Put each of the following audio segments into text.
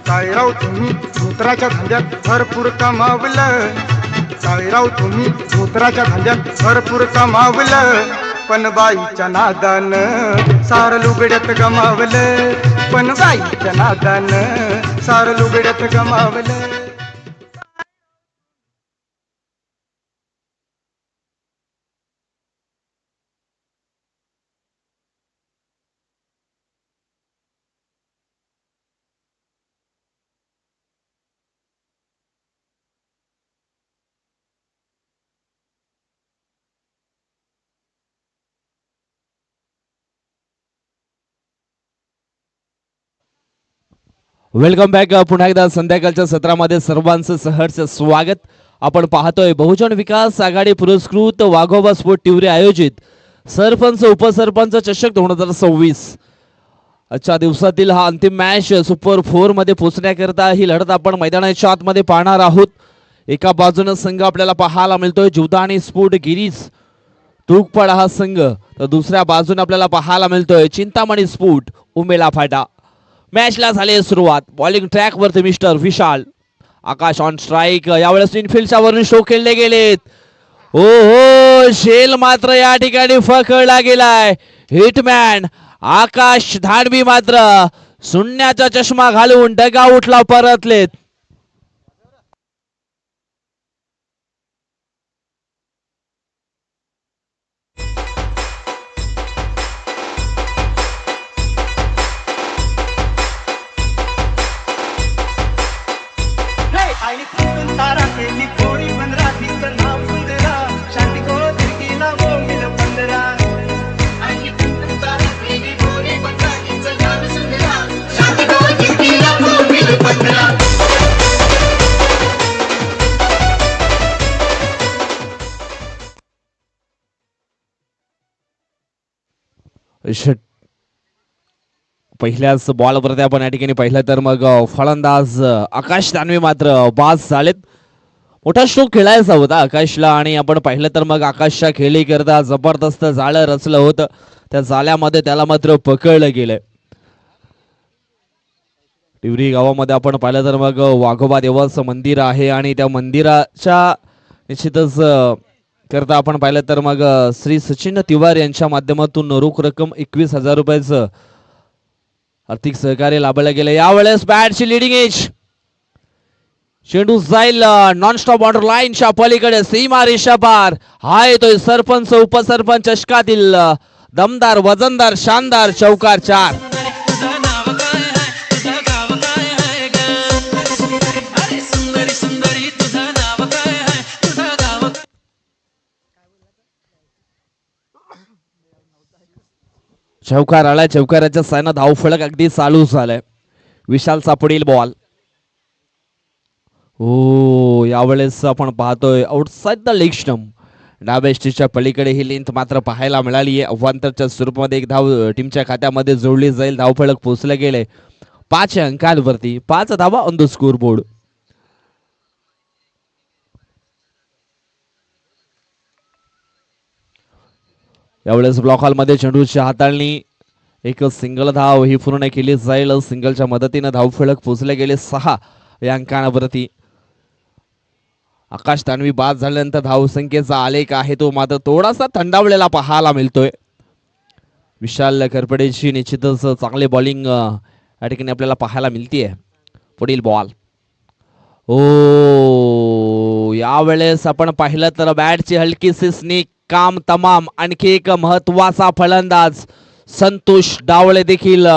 काळीराव तुम्ही धोत्राच्या धंद्यात भरपूर कमावलं. काळीराव तुम्ही धोत्राच्या धंद्यात भरपूर कमावलं. पण बाईच्या नादानं सार लुगड्यात गमावलं. पण बाईच्या नादानं सार लुगड्यात गमावलं. Welcome back. पुन्हा एकदा संध्याकाळच्या सत्रामध्ये सर्वांचं सहर्ष स्वागत. आपण पाहतोय बहुजन विकास आघाडी पुरस्कृत वाघोबा स्पोर्ट टिवरे आयोजित सरपंच उपसरपंच चषक 2026. आजच्या दिवसातील हा अंतिम मॅच सुपर 4 मध्ये पोहोचण्याकरता ही लढत आपण मैदानाच्या आतमध्ये पाहणार आहोत. एका बाजूने संघ आपल्याला पाहायला मिळतोय जुदानी स्पोर्ट गिरीज तुकपाडा हा संघ, तर दुसऱ्या बाजूने आपल्याला पाहायला मिळतोय चिंतामणी स्पोर्ट उमेला फाटा. मॅचला झाली सुरुवात. बॉलिंग ट्रॅक वरती mister Vishal. Akash on strike. यावेळेस इनफिल्डच्या वरून शो खेळले गेलेत. ओ हो, शेल मात्र या ठिकाणी पकडला गेलाय. हिटमॅन आकाश धाडवी मात्र शून्याचा चष्मा घालून डगआउटला परतलेत. पहिल्याच बॉलवरती आपण या ठिकाणी पाहिलं तर मग फलंदाज आकाश दानवे मात्र बास झालेत. मोठा स्ट्रोक खेळायचा होता आकाशला आणि आपण पाहिलं तर मग आकाशच्या खेळी करता जबरदस्त जाळं रचलं होतं. त्या जाळ्यामध्ये त्याला मात्र पकडलं गेलंय. टिवरी गावामध्ये आपण पाहिलं तर मग वाघोबा देवाचं मंदिर आहे आणि त्या मंदिराच्या निश्चितच करता आपण पाहिलं तर मग श्री सचिन तिवारी यांच्या माध्यमातून रोख रक्कम 21,000 रुपयाचं आर्थिक सहकार्य लाभलं गेलं. यावेळेस बॅटची लिडिंग एज. चेंडू जाईल नॉनस्टॉप ऑर्डर लाईनच्या पलीकडे सीमा रेषा पार. हा येतोय सरपंच उपसरपंच चषकातील दमदार वजनदार शानदार चौकार 4. चौकार आलाय. चौकाराच्या सायना धावफलक अगदी चालू झालाय. विशालचा पुढील बॉल. हो, यावेळेस आपण पाहतोय आउटसाइड द लेग स्टंप. डाव्या स्टिचच्या पलीकडे ही लेंथ मात्र पाहायला मिळाली आहे. अवांतरच्या स्वरूपामध्ये एक धाव टीमच्या खात्यामध्ये जोडली जाईल. धावफलक पोहोचले गेले 5 अंकांवरती. 5 धावा ऑन द स्कोर बोर्ड. यावेळेस ब्लॉक हॉल मध्ये चेंडूची हाताळणी. एक सिंगल धाव ही पूर्ण केली जाईल. सिंगलच्या मदतीने धावफलक पोहोचले गेले 6 या अंकांवरती. आकाश दानवी बाद झाल्यानंतर धावसंख्येचा आलेख आहे तो मात्र थोडासा थंडावलेला पाहायला मिळतोय. विशाल करपडेची निश्चितच चांगली बॉलिंग या ठिकाणी आपल्याला पाहायला मिळतीये. पुढील बॉल. ओ, यावेळेस आपण पाहिलं तर बॅटची हलकीशी स्निक काम तमाम. आणखी एक महत्वाचा फलंदाज संतोष डावळे देखील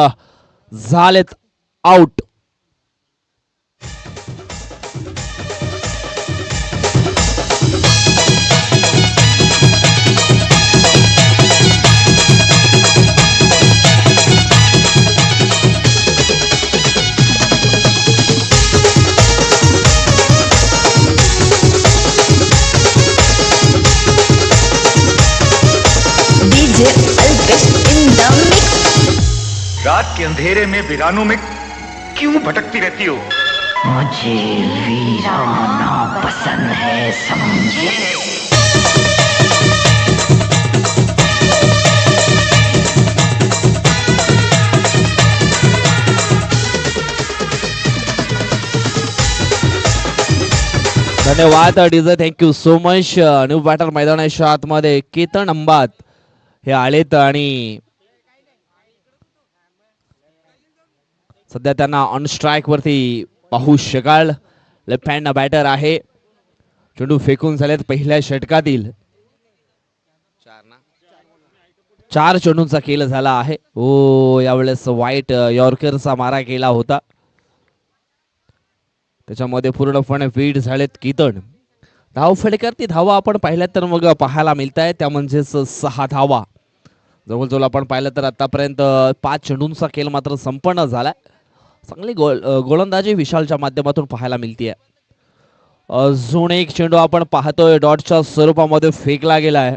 झालेत आउट. रात के अंधेरे में वीरानों में क्यों भटकती रहती हो? मुझे वीराना पसंद है समझे. धन्यवाद DJ, thank you so much. New batter मैदानाच्या आतमध्ये केतन अंबात हे आलेत आणि सध्या त्यांना ऑन स्ट्राईक वरती पाहू शकाल. लेफ्ट हँड बॅटर आहे. चेंडू फेकून झालेत पहिल्या षटकातील. 4 चेंडूंचा खेळ झाला आहे. ओ यावेळेस वाईट यॉर्करचा मारा केला होता, त्याच्यामध्ये पूर्णपणे वीड झालेत केतन. धाव फलकावरती धावा आपण पाहिल्यात तर मग पाहायला मिळत आहे, त्या म्हणजेच 6 धावा. जवळजवळ आपण पाहिलं तर आतापर्यंत 5 चेंडूंचा खेळ मात्र संपन्न झालाय. चांगली गोलंदाजी विशालच्या माध्यमातून पाहायला मिळते. अजून एक चेंडू आपण पाहतोय डॉटच्या स्वरूपामध्ये फेकला गेला आहे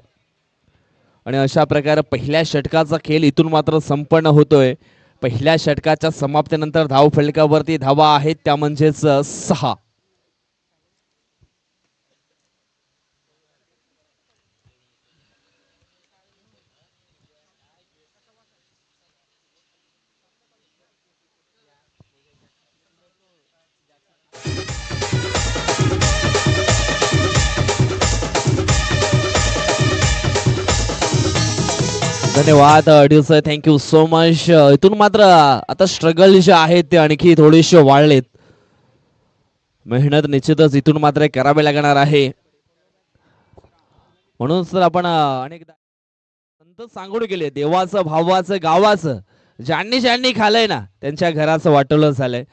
आणि अशा प्रकारे पहिल्या षटकाचा खेळ इथून मात्र संपन्न होतोय. पहिल्या षटकाच्या समाप्तीनंतर धाव फलकावरती धावा आहेत, त्या म्हणजेच 6. धन्यवाद अडीच, थँक्यू सो मच. इथून मात्र आता स्ट्रगल जे आहेत ते आणखी थोडेसे वाढलेत. मेहनत निश्चितच इथून मात्र करावी लागणार आहे. म्हणून तर आपण अनेकदा संत सांगून गेले, देवाचं भावाचं गावाचं ज्यांनी ज्यांनी खालय ना त्यांच्या घराचं वाटोळं झालंय.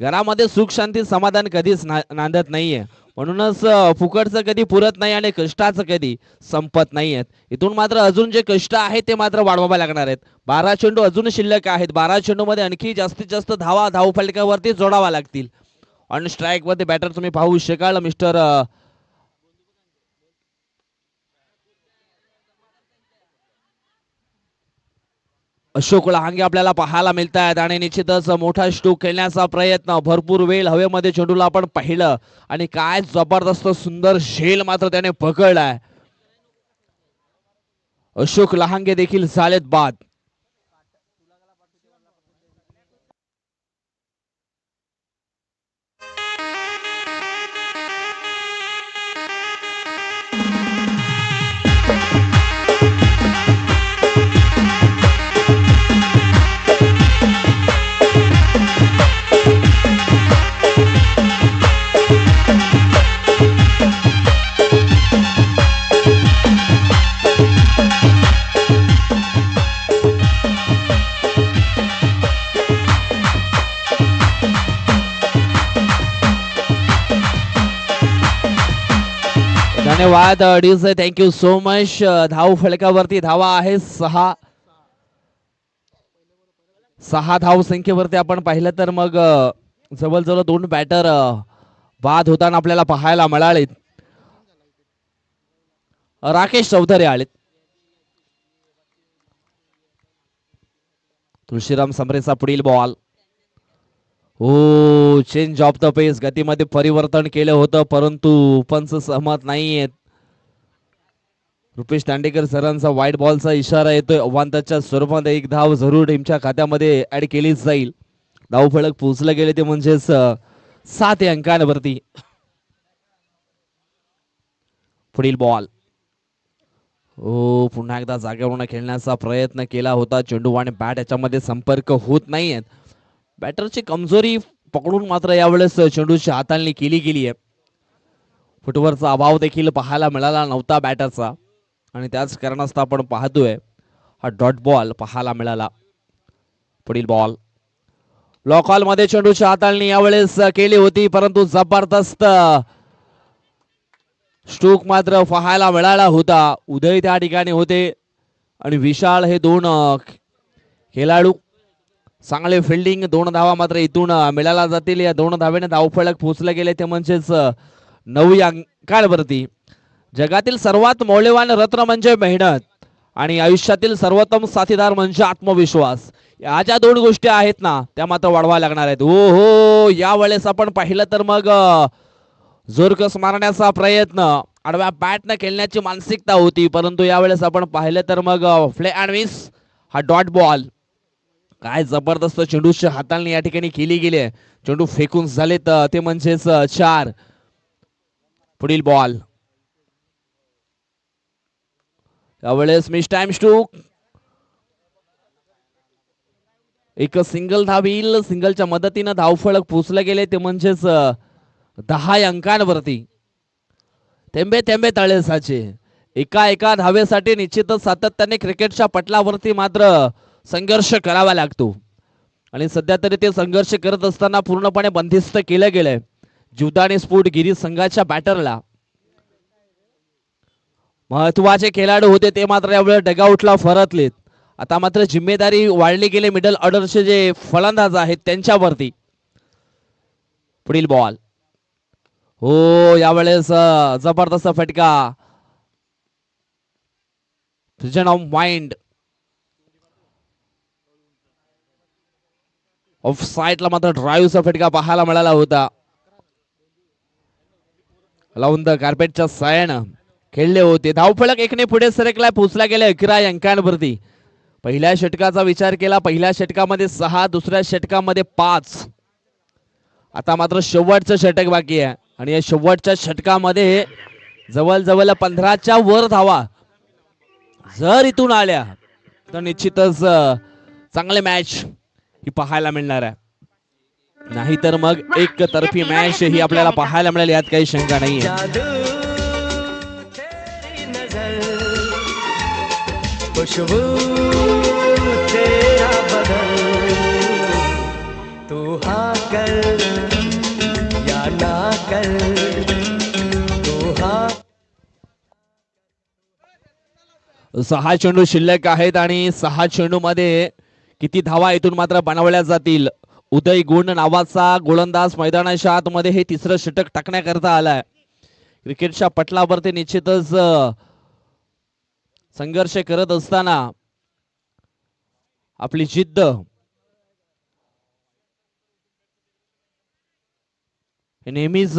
घरामध्ये सुख शांती समाधान कधीच नांदत नाहीये. म्हणूनच फुकटचं कधी पुरत नाही आणि कष्टाचं कधी संपत नाहीयेत. इथून मात्र अजून जे कष्ट आहेत ते मात्र वाढवावे लागणार आहेत. 12 चेंडू अजून शिल्लक आहेत. 12 चेंडू मध्ये आणखी जास्तीत जास्त धावा धाव फलकावरती जोडावा लागतील. ऑन स्ट्राईक मध्ये बॅटर तुम्ही पाहू शकाल मिस्टर अशोक लहांगे आपल्याला पाहायला मिळत आहेत आणि निश्चितच मोठा स्ट्रोक खेळण्याचा प्रयत्न. भरपूर वेळ हवेमध्ये चेंडूला आपण पाहिलं आणि काय जबरदस्त सुंदर झेल मात्र त्याने पकडलाय. अशोक लहांगे देखील झालेत बाद. धन्यवाद अडीच, थँक्यू सो मच. धाव फलकावरती धावा आहे 6. 6 धाव संख्येवरती आपण पाहिलं तर मग जवळजवळ 2 बॅटर बाद होताना आपल्याला पाहायला मिळाले. राकेश चौधरी आलेत. तुळशीराम समरेचा पुढील बॉल. हो चेंज ऑफ द पेस, गतीमध्ये परिवर्तन केलं होतं परंतु पंच सहमत नाहीयेत. रुपेश दांडेकर सरांचा व्हाईट बॉलचा इशारा येतोय. अवांतरच्या स्वरूपात एक धाव जरूर टीमच्या खात्यामध्ये ऍड केलीच जाईल. धाव फलक पोहोचले गेले ते म्हणजेच 7 अंकांवरती. पुढील बॉल. हो पुन्हा एकदा जागेवरून खेळण्याचा प्रयत्न केला होता. चेंडू आणि बॅट याच्यामध्ये संपर्क होत नाहीयेत. बॅटरची कमजोरी पकडून मात्र यावेळेस चेंडूची हाताळणी केली गेली आहे. फुटवरचा अभाव देखील पाहायला मिळाला नव्हता बॅटरचा आणि त्याच कारणास्तव आपण पाहतोय हा डॉट बॉल पाहायला मिळाला. पुढील बॉल. लॉकॉल मध्ये चेंडूची हाताळणी यावेळेस केली होती परंतु जबरदस्त स्ट्रोक मात्र पाहायला मिळाला होता. उदय त्या ठिकाणी होते आणि विशाल हे 2 खेळाडू. चांगले फिल्डिंग. 2 धावा मात्र इथून मिळाला जातील. या 2 धावेने धावफलक पोहोचले गेले ते म्हणजेच 9 अंकांवरती. जगातील सर्वात मौल्यवान रत्न म्हणजे मेहनत आणि आयुष्यातील सर्वोत्तम साथीदार म्हणजे आत्मविश्वास. या ज्या 2 गोष्टी आहेत ना त्या मात्र वाढवायला लागणार आहेत. ओ हो यावेळेस आपण पाहिलं तर मग जोरकस मारण्याचा प्रयत्न, आडव्या बॅटने खेळण्याची मानसिकता होती परंतु यावेळेस आपण पाहिलं तर मग फ्ले अँड मिस हा डॉट बॉल. काय जबरदस्त चेंडूची हाताळणी या ठिकाणी केली गेली आहे. चेंडू फेकून झालेत ते म्हणजेच 4. पुढील बॉल यावेळेस मिस टाइम स्ट्रोक. एक सिंगल धाव येईल. सिंगलच्या मदतीनं धावफलक पोचले गेले ते म्हणजेच 10 अंकांवरती. थेंबे थेंबे तळे साचे. एका धावेसाठी निश्चितच सातत्याने क्रिकेटच्या पटलावरती मात्र संघर्ष करावा लागतो आणि सध्या तरी ते संघर्ष करत असताना पूर्णपणे बंदिस्त केलं गेलंय जीवदानी स्फोट गिरी संघाच्या बॅटरला. महत्वाचे खेळाडू होते ते मात्र यावेळेस डगआउटला परतलेत. आता मात्र जिम्मेदारी वाढली गेली मिडल ऑर्डरचे जे फलंदाज आहेत त्यांच्यावरती. पुढील बॉल हो यावेळेस जबरदस्त फटका. प्रेझेंट ऑफ माइंड ऑफ साईडला मात्र ड्राईव्हचा फटका पाहायला मिळाला होता. लावून द कार्पेटच्या सायानं खेळले होते. धावफलक एकने पुढे सरकला पोहोचला गेला 11 अंकांवरती. पहिल्या षटकाचा विचार केला. पहिल्या षटकामध्ये 6 दुसऱ्या षटकामध्ये 5. आता मात्र शेवटचं षटक बाकी आहे आणि या शेवटच्या षटकामध्ये जवळजवळ 15च्या वर धावा जर इथून आल्या तर निश्चितच चांगले मॅच ही पाहायला मिळणार आहे. नाहीतर मग एक तर्फी मॅच ही आपल्याला पाहायला मिळेल यात काही शंका नाहीये. खुशबू तेरा बदन तू हाँ कर या ना कर तू हाँ. 6 चेंडू शिल्लक आहेत आणि 6 चेंडू मध्ये किती धावा इथून मात्र बनवल्या जातील. उदय गुण नावाचा गोलंदाज मैदानाच्या आतमध्ये हे तिसरं षटक टाकण्याकरता आलाय. क्रिकेटच्या पटलावरती निश्चितच संघर्ष करत असताना आपली जिद्द नेहमीच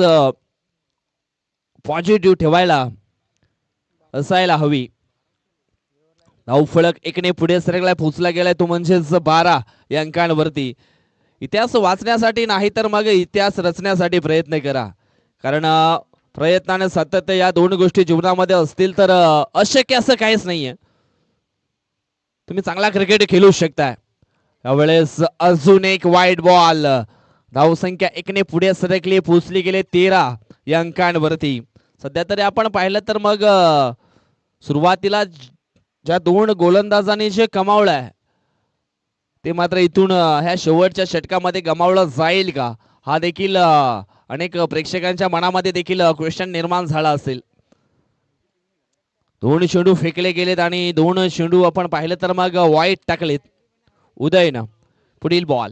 पॉझिटिव्ह ठेवायला असायला हवी. धावफलक एकने पुढे सरकला पोहोचला गेलाय तो म्हणजेच 12 या अंकांवरती. इतिहास वाचण्यासाठी नाही तर मग इतिहास रचण्यासाठी प्रयत्न करा कारण प्रयत्नाने सातत्य या दोन गोष्टी जीवनामध्ये असतील तर अशक्य असं काहीच नाहीये. तुम्ही चांगला क्रिकेट खेळू शकताय. यावेळेस अजून एक वाईड बॉल. धावसंख्या एकने पुढे सरकली पोहोचली गेले 13 या अंकांवरती. सध्या तरी आपण पाहिलं तर मग सुरुवातीला ज्या दोन गोलंदाजांनी जे कमावलंय ते मात्र इथून ह्या शेवटच्या षटकामध्ये गमावलं जाईल का हा देखील अनेक प्रेक्षकांच्या मनामध्ये देखील क्वेश्चन निर्माण झाला असेल. 2 चेंडू फेकले गेलेत आणि 2 चेंडू आपण पाहिलं तर मग वाईट टाकलेत उदयनं. पुढील बॉल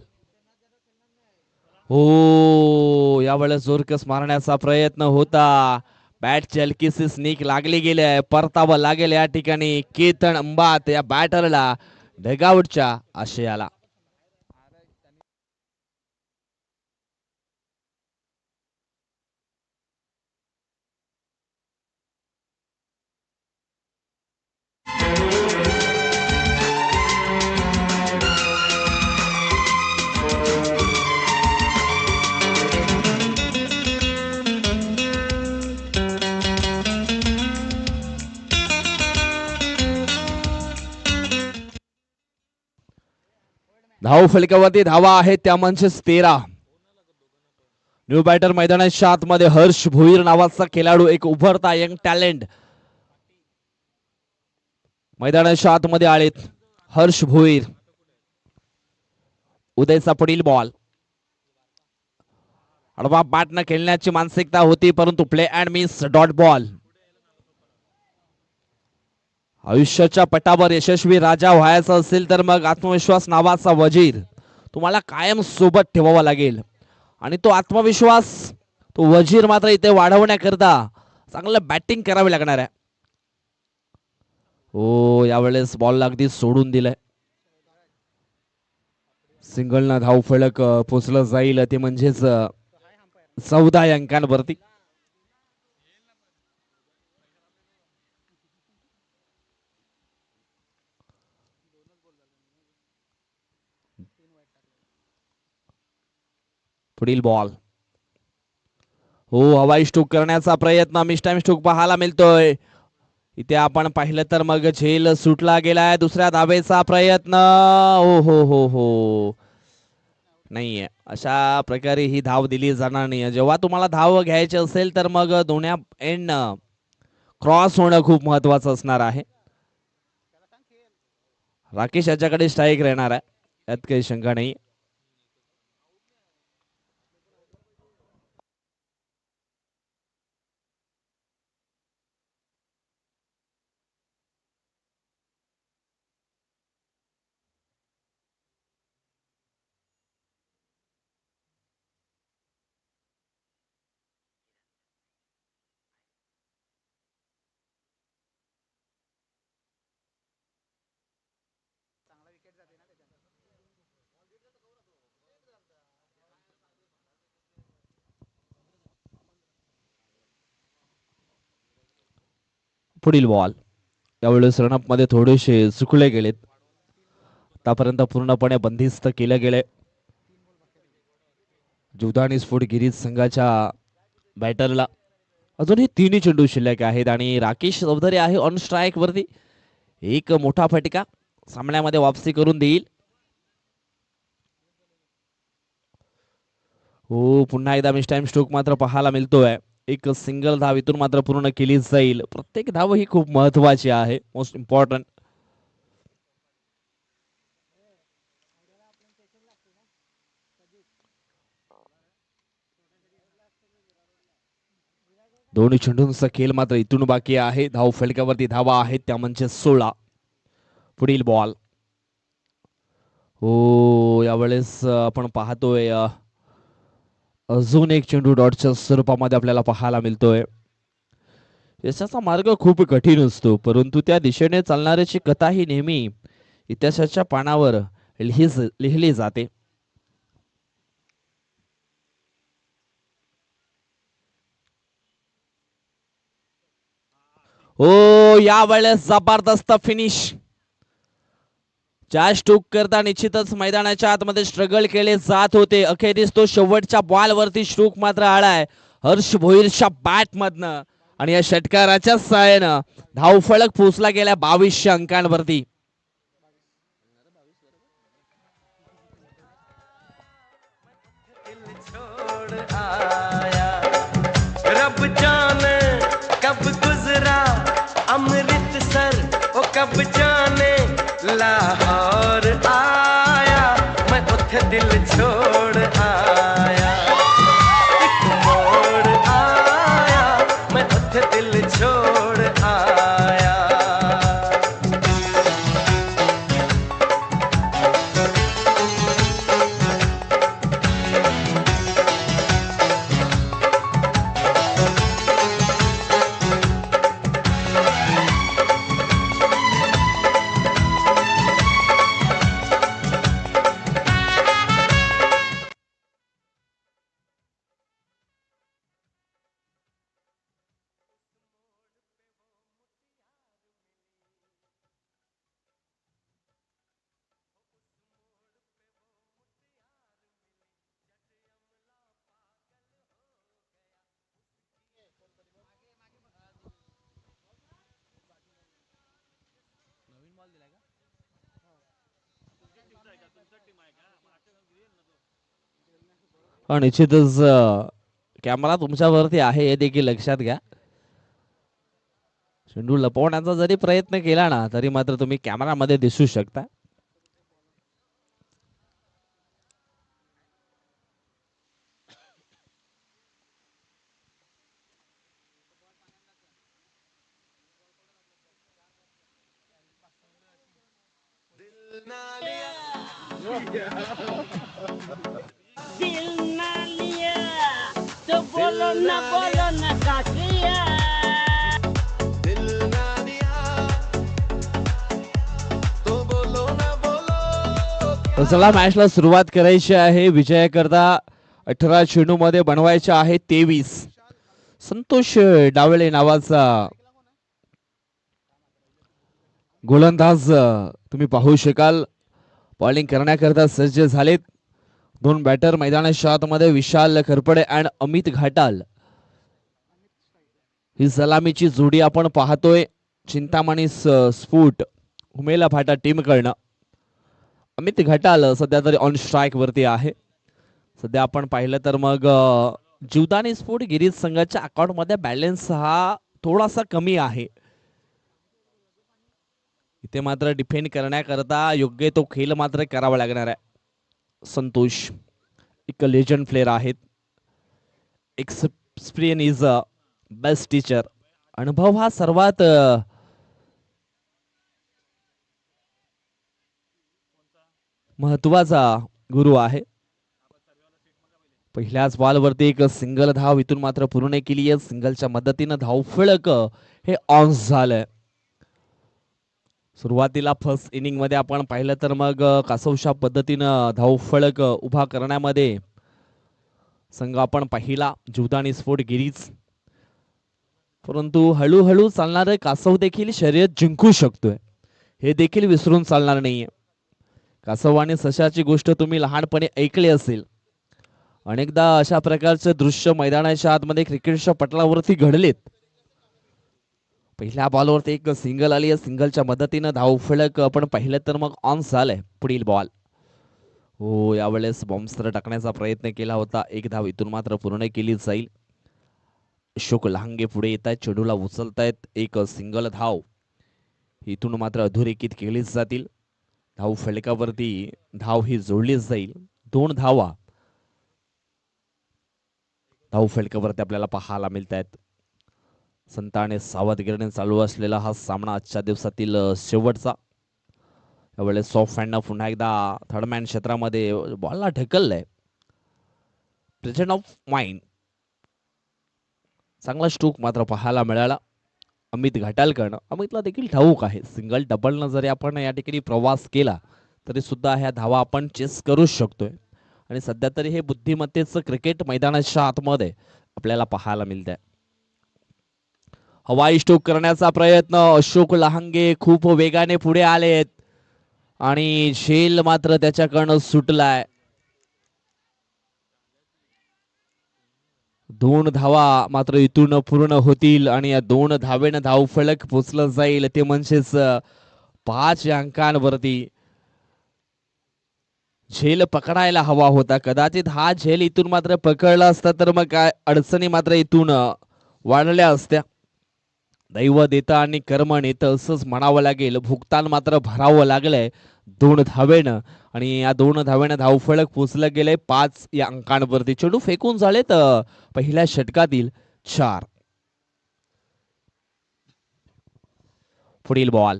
हो यावेळेस जोरकस मारण्याचा प्रयत्न होता. बॅटची हलकीशी स्निक लागली गेली परतावं लागेल या ठिकाणी केतन अंबात या बॅटरला डगआउटच्या आशयाला. धाव फलकावरती धावा आहेत त्या म्हणजेच 13. न्यू बॅटर मैदानाच्या आतमध्ये हर्ष भोईर नावाचा खेळाडू एक उभरता यंग टॅलेंट मैदानाच्या आतमध्ये आलेत. हर्ष भोईर. उदयचा पुढील बॉल. अडवा बॅटनं खेळण्याची मानसिकता होती परंतु play and miss dot ball. आयुष्याच्या पटावर यशस्वी राजा व्हायचा असेल तर मग आत्मविश्वास नावाचा वजीर तुम्हाला कायम सोबत ठेवावा लागेल आणि तो आत्मविश्वास तो वजीर मात्र इथे वाढवण्याकरता चांगलं बॅटिंग करावी लागणार आहे. हो यावेळेस बॉल अगदी सोडून दिलाय. सिंगलना धाव फलक पोचलं जाईल ते म्हणजेच 14 अंकांवरती. पुढील बॉल हो, हवाई स्ट्रोक करण्याचा प्रयत्न, मिस टाइम स्ट्रोक पाहायला मिळतोय. इथे आपण पाहिलं तर मग झेल सुटला गेलाय. दुसऱ्या धावेचा प्रयत्न. हो हो हो हो, नाहीये. अशा प्रकारे ही धाव दिली जाणार नाही. जेव्हा तुम्हाला धाव घ्यायची असेल तर मग दोन्ही एंड क्रॉस होणं खूप महत्वाचं असणार आहे. राकेश याच्याकडे स्ट्राईक राहणार आहे, यात काही शंका नाही. पुढील बॉल यावेळेस रनअप मध्ये थोडेसे चुकले गेलेत. आतापर्यंत पूर्णपणे बंदिस्त केले गेले. जुदानी स्फोट गिरीज संघाच्या बॅटरला अजूनही तिन्ही चेंडू शिल्लक आहेत आणि राकेश चौधरी आहे ऑन स्ट्राईक वरती. एक मोठा फटका सामन्यामध्ये वापसी करून देईल. हो, पुन्हा एकदा मिस टाइम स्ट्रोक मात्र पाहायला मिळतोय. एक सिंगल धाव इथून मात्र पूर्ण केली जाईल. प्रत्येक धाव ही खूप महत्वाची आहे, मोस्ट इम्पॉर्टंट. दोन्ही चेंडूंचा खेळ मात्र इथून बाकी आहे. धाव फलकावरती धावा आहेत त्या म्हणजे 16. पुढील बॉल. हो, यावेळेस आपण पाहतोय अजून एक चेंडू डॉटच्या स्वरूपामध्ये आपल्याला पाहायला मिळतोय. यशाचा मार्ग खूप कठीण असतो, परंतु त्या दिशेने चालणाऱ्याची कथा ही नेहमी इतिहासाच्या पानावर लिहिली जाते. हो, यावेळेस जबरदस्त फिनिश. ज्या स्ट्रोक करता निश्चितच मैदानाच्या आतमध्ये स्ट्रगल केले जात होते. अखेरीस तो शेवटच्या बॉल वरती स्ट्रोक मात्र आलाय हर्ष भोईरच्या बॅट मधनं आणि या षटकाराच्या सहाय्यानं धावफलक पोहोचला गेला 2200 अंकांवरती. रब जाने कब गुजरा अमृतसर, ओ कब जाने लाहौर आया, मैं उथे दिल छोड़ आया, एक मोड़ आया, मैं उथे दिल छोड़ आया. निश्चितच कॅमेरा तुमच्यावरती आहे हे देखील लक्षात घ्या. चेंडू लपवण्याचा जरी प्रयत्न केला ना तरी मात्र तुम्ही कॅमेरामध्ये दिसू शकता. दिल ना लिया तो बोलो ना का किया. चला मॅचला सुरुवात करायची आहे. विजयाकरता 18 चेंडू मध्ये बनवायचे आहे 23. संतोष डावळे नावाचा गोलंदाज तुम्ही पाहू शकाल बॉलिंग करण्याकरता सज्ज झालेत. दोन बॅटर मैदानाच्या आतमध्ये विशाल खरपडे आणि अमित घाटाल ही सलामीची जोडी आपण पाहतोय चिंतामणी स्फूट उमेला फाटा टीम कडनं. अमित घटाल सध्या तरी ऑन स्ट्राईक वरती आहे. सध्या आपण पाहिलं तर मग जीवदानी स्फोट गिरीज संघाच्या अकाउंट मध्ये बॅलन्स हा थोडासा कमी आहे. इथे मात्र डिफेंड करण्याकरता योग्य तो खेळ मात्र करावा लागणार आहे. संतोष एक लेजंड प्लेयर आहेत. Experience is a best teacher. अनुभव हा सर्वात महत्वाचा गुरु आहे. पहिल्याच बॉलवरती एक सिंगल धाव इथून मात्र पूर्ण केली आहे. सिंगलच्या मदतीनं धावफलक हे ऑन झालंय. सुरुवातीला फर्स्ट इनिंग मध्ये आपण पाहिलं तर मग कासवशा पद्धतीनं धावफलक उभा करण्यामध्ये संघ आपण पाहिला जीवदानी स्फोट गिरीज. परंतु हळूहळू चालणारे कासव देखील शर्यत जिंकू शकतोय हे देखील विसरून चालणार नाहीये. कासव आणि सशाची गोष्ट तुम्ही लहानपणी ऐकली असेल. अनेकदा अशा प्रकारचे दृश्य मैदानाच्या आतमध्ये क्रिकेटच्या पटलावरती घडलेत. पहिल्या बॉलवरती एक सिंगल आली आहे. सिंगलच्या मदतीनं धावफलक आपण पाहिलं तर मग ऑन झालंय. पुढील बॉल हो यावेळेस बॉम्बस्टर टाकण्याचा प्रयत्न केला होता. एक धाव इथून मात्र पूर्ण केली जाईल. अशोक लहांगे पुढे येत आहेत. चेंडूला उचलतायत. एक सिंगल धाव इथून मात्र अधोरेखित केली जातील. धाव फलकावरती धाव ही जोडली जाईल. 2 धावा धाव फलकावरती आपल्याला पाहायला मिळत आहेत. संत आणि सावधगिरीने चालू असलेला हा सामना आजच्या दिवसातील शेवटचा. यावेळेस सॉफ्ट हँडनं पुन्हा एकदा थर्डमॅन क्षेत्रामध्ये बॉलला ढकललंय. प्रेझेंट ऑफ माइंड चांगला स्ट्रोक मात्र पाहायला मिळाला अमित घाटालकडनं. अमितला देखील ठाऊक आहे सिंगल डबलनं जरी आपण या ठिकाणी प्रवास केला तरी सुद्धा ह्या धावा आपण चेस करू शकतोय. आणि सध्या तरी हे बुद्धिमत्तेचं क्रिकेट मैदानाच्या आतमध्ये आपल्याला पाहायला मिळतंय. हवाई स्ट्रोक करण्याचा प्रयत्न. अशोक लहांगे खूप वेगाने पुढे आलेत आणि झेल मात्र त्याच्याकडनं सुटलाय. 2 धावा मात्र इथून पूर्ण होतील आणि या 2 धावेनं धावफलक पोचलं जाईल. ते म्हणजेच 5 अंकांवरती. झेल पकडायला हवा होता. कदाचित हा झेल इथून मात्र पकडला असता तर मग काय अडचणी मात्र इथून वाढल्या असत्या. दैव देतं आणि कर्म नेतं असंच म्हणावं लागेल. भुगतान मात्र भरावं लागलंय 2 धावेनं आणि या 2 धावेनं धावफलक पोचलं गेलंय 5 या अंकांवरती. चेंडू फेकून झालेत पहिल्या षटकातील 4. पुढील बॉल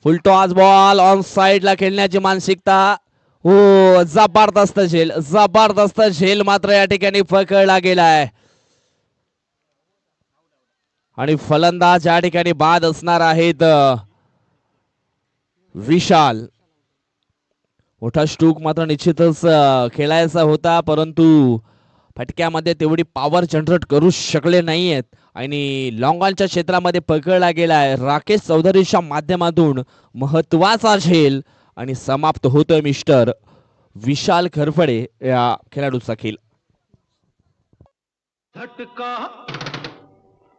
फुलटॉस बॉल ऑन साइडला खेळण्याची मानसिकता. हो जबरदस्त झेल. जबरदस्त झेल मात्र या ठिकाणी पकडला गेलाय आणि फलंदाज या ठिकाणी बाद असणार आहेत विशाल. मोठा स्ट्रोक मात्र निश्चितच खेळायचा होता परंतु फटक्यामध्ये तेवढी पॉवर जनरेट करू शकले नाहीयेत आणि लॉंग ऑनच्या क्षेत्रामध्ये पकडला गेलाय. राकेश चौधरीच्या माध्यमातून महत्वाचा झेल आणि समाप्त होतोय मिस्टर विशाल खरफडे या खेळाडूचा खेळ. झटका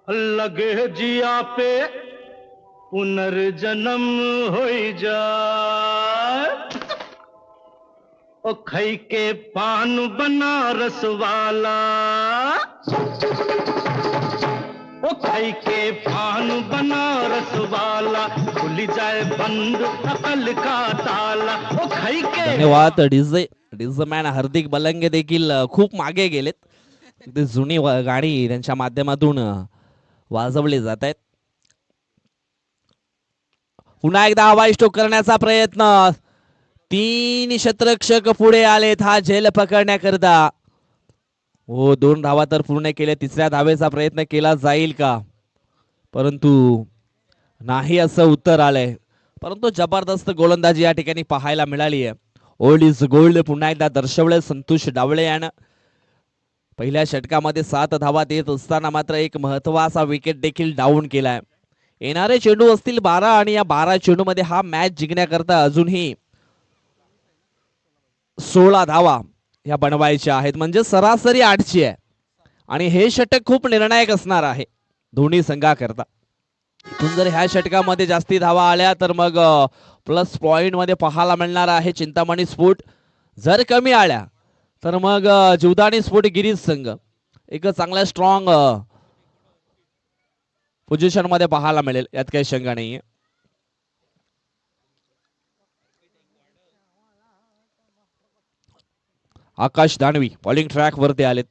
लगे जिया पे पुनर्जन्म हो जाए. ओ खई के पान बनारस वाला. ओ खई के पान बनारस वाला खुल जाए बंद अकल का ताला. ओ खई के धन्यवाद. डीजे मॅन हार्दिक बलंगे देखील खूप मागे गेलेत. ते जुनी गाणी त्यांच्या माध्यमातून वाजवले जात आहेत. पुन्हा एकदा हवाई स्ट्रोक करण्याचा प्रयत्न. 3 क्षेत्ररक्षक पुढे आलेत हा झेल पकडण्याकरता. हो 2 धावा तर पूर्ण केल्या. 3ऱ्या धावेचा प्रयत्न केला जाईल का परंतु नाही असं उत्तर आलंय. परंतु जबरदस्त गोलंदाजी या ठिकाणी पाहायला मिळाली आहे. ओल्ड इज गोल्ड पुन्हा एकदा दर्शवले संतोष डावळे यानं. पहिल्या षटकामध्ये 7 धावा देत असताना मात्र एक महत्वाचा विकेट देखील डाऊन केलाय. येणारे चेंडू असतील 12 आणि या 12 चेंडू मध्ये हा मॅच जिंकण्याकरता अजूनही 16 धावा या बनवायच्या आहेत म्हणजे सरासरी 8ची आहे. आणि हे षटक खूप निर्णायक असणार आहे दोन्ही संघाकरता. इथून जर ह्या षटकामध्ये जास्ती धावा आल्या तर मग प्लस पॉइंट मध्ये पाहायला मिळणार आहे चिंतामणी स्फोट. जर कमी आल्या तर मग जीवदानी स्फोट गिरीज संघ एक चांगल्या स्ट्रॉंग पोझिशन मध्ये पाहायला मिळेल, यात काही शंका नाहीये. आकाश दानवी बॉलिंग ट्रॅक वरती आलेत.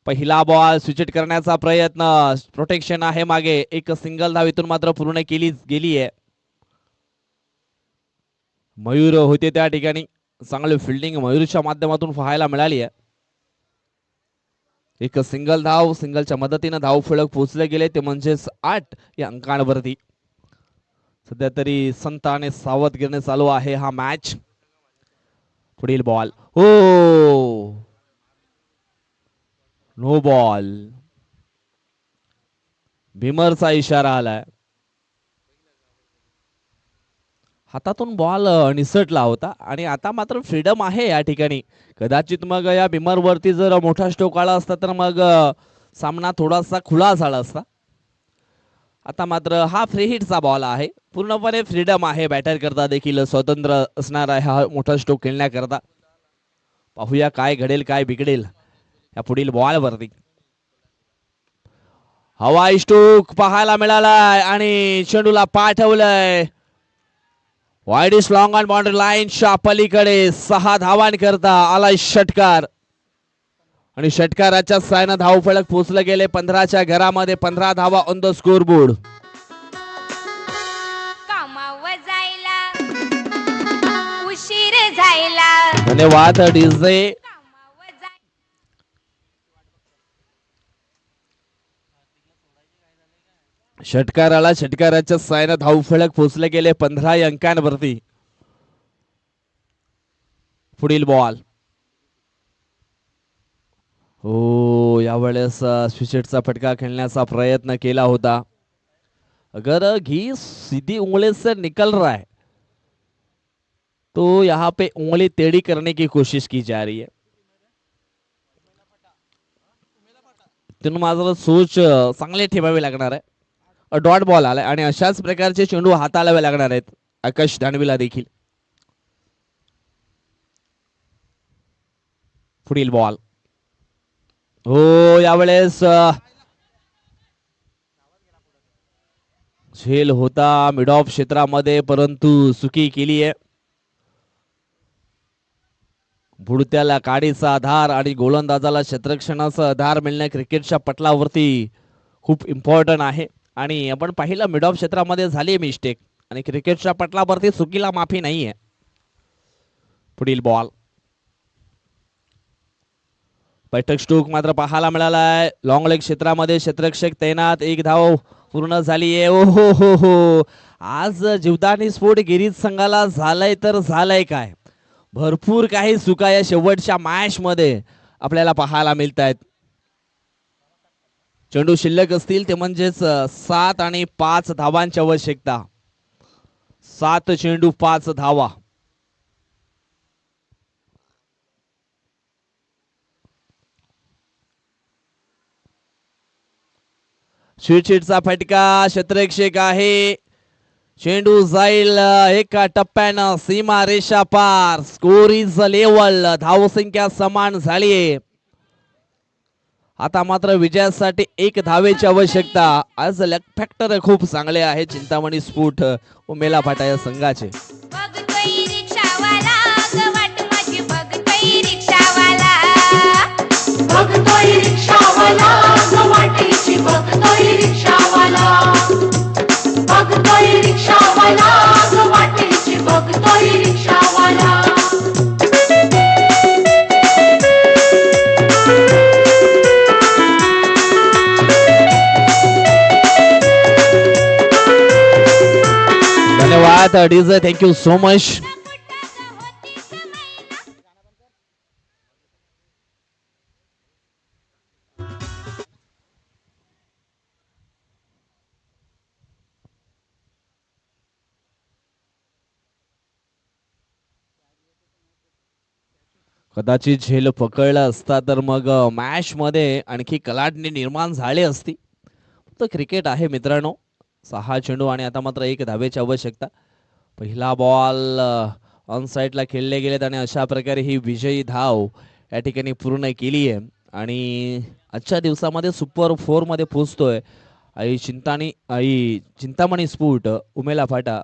पहिला बॉल स्विचिट करण्याचा प्रयत्न, प्रोटेक्शन आहे मागे, एक सिंगल धाव इथून मात्र पूर्ण केली गेली आहे. मयूर होते त्या ठिकाणी, चांगली फिल्डिंग मयूरच्या माध्यमातून पाहायला मिळाली आहे. एक सिंगल धाव, सिंगलच्या मदतीने धाव फलक पोहोचले गेले ते म्हणजेच 8 या अंकांवरती. सध्या तरी संत आणि सावधगिरीने चालू आहे हा मॅच. पुढील बॉल हो, नो बॉल, भीमरचा इशारा आलाय. हातातून बॉल निसटला होता आणि आता मात्र फ्रीडम आहे या ठिकाणी. कदाचित मग या भीमरवरती जर मोठा स्ट्रोक आला असता तर मग सामना थोडासा खुला झाला असता. आता मात्र हा फ्री हिटचा बॉल आहे, पूर्णपणे फ्रीडम आहे बॅटर करता देखील स्वतंत्र असणार आहे हा मोठा स्ट्रोक खेळण्याकरता. पाहूया काय घडेल काय बिघडेल या पुढील बॉल वरती. हवाई स्ट्रोक पाहायला मिळालाय आणि चेंडूला पाठवलंय wide is long on boundary लाईनच्या पलीकडे. 6 धावांकरता आलाय षटकार आणि षटकाराच्या साहाय्याने धाव फलक पोहोचले गेले 15च्या घरामध्ये. 15 धावा ऑन द स्कोर बोर्ड. कामावर जायला उशीर जायला धन्यवाद डीजे. कामावर जाय षटकाराला षटकाराच्या साहाय्याने धाव फलक पोहोचले गेले 15 अंकांवरती. पुढील बॉल हो, यावेळेस स्विचेटचा फटका खेळण्याचा प्रयत्न केला होता. अगर घी सीधी उंगली से निकल रहा है तो यहाँ पे उंगली टेढ़ी करने की कोशिश की जा रही है. मात्र सोच चांगले ठेवावी लागणार आहे. डॉट बॉल आलाय आणि अशाच प्रकारचे चेंडू हाताळावे लागणार आहेत आकाश दानवीला देखील. पुढील बॉल हो, यावेळेस झेल होता मिड ऑफ क्षेत्रामध्ये परंतु चुकी केली आहे. बुडत्याला काडीचा आधार आणि गोलंदाजाला क्षेत्ररक्षणाचा आधार मिळणे क्रिकेटच्या पटलावरती खूप इम्पॉर्टंट आहे. आणि आपण पाहिलं मिड ऑफ क्षेत्रामध्ये झाली मिस्टेक आणि क्रिकेटच्या पटलावरती चुकीला माफी नाहीये. पुढील बॉल बैठक स्ट्रोक मात्र पाहायला मिळालाय. लॉंग लेग क्षेत्रामध्ये क्षेत्ररक्षक तैनात. 1 धाव पूर्ण झाली आहे. ओ हो हो हो, आज जीवदानी स्फोट गिरीज संघाला झालंय तर झालंय काय. भरपूर काही चुका या शेवटच्या मॅच मध्ये आपल्याला पाहायला मिळत आहेत. चेंडू शिल्लक असतील ते म्हणजेच 7 आणि 5 धावांची आवश्यकता. 7 चेंडू 5 धावा. स्वीटशीटचा फटका, क्षेत्ररक्षक आहे. चेंडू जाईल एका टप्प्यानं सीमा रेषा पार. स्कोर इज लेवल, धावसंख्या समान झालीये. आता मात्र विजयासाठी 1 धावेची आवश्यकता. आज लक फॅक्टर खूप चांगले आहे चिंतामणी स्फोट उमेला फाटा या संघाचे. बघतोय रिक्षावाला ग वाट माझी बघतोय रिक्षावाला बघतोय रिक्षावाला ग वाटेची बघतोय रिक्षावाला बघतोय रिक्षावाला ग वाटेची बघतोय रिक्षावाला. धन्यवाद डीजे, थँक्यू सो मच. कदाचित झेल पकडला असता तर मग मॅच मध्ये आणखी कलाटणी निर्माण झाली असती. तर क्रिकेट आहे मित्रांनो. 6 चेंडू आणि आता मात्र 1 धावेची आवश्यकता. पहिला बॉल ऑन साईडला खेळले गेलेत आणि अशा प्रकारे ही विजयी धाव या ठिकाणी पूर्ण केली आहे. आणि आजच्या दिवसामध्ये सुपर 4 मध्ये पोहोचतोय आई चिंतामणी स्फूट उमेला फाटा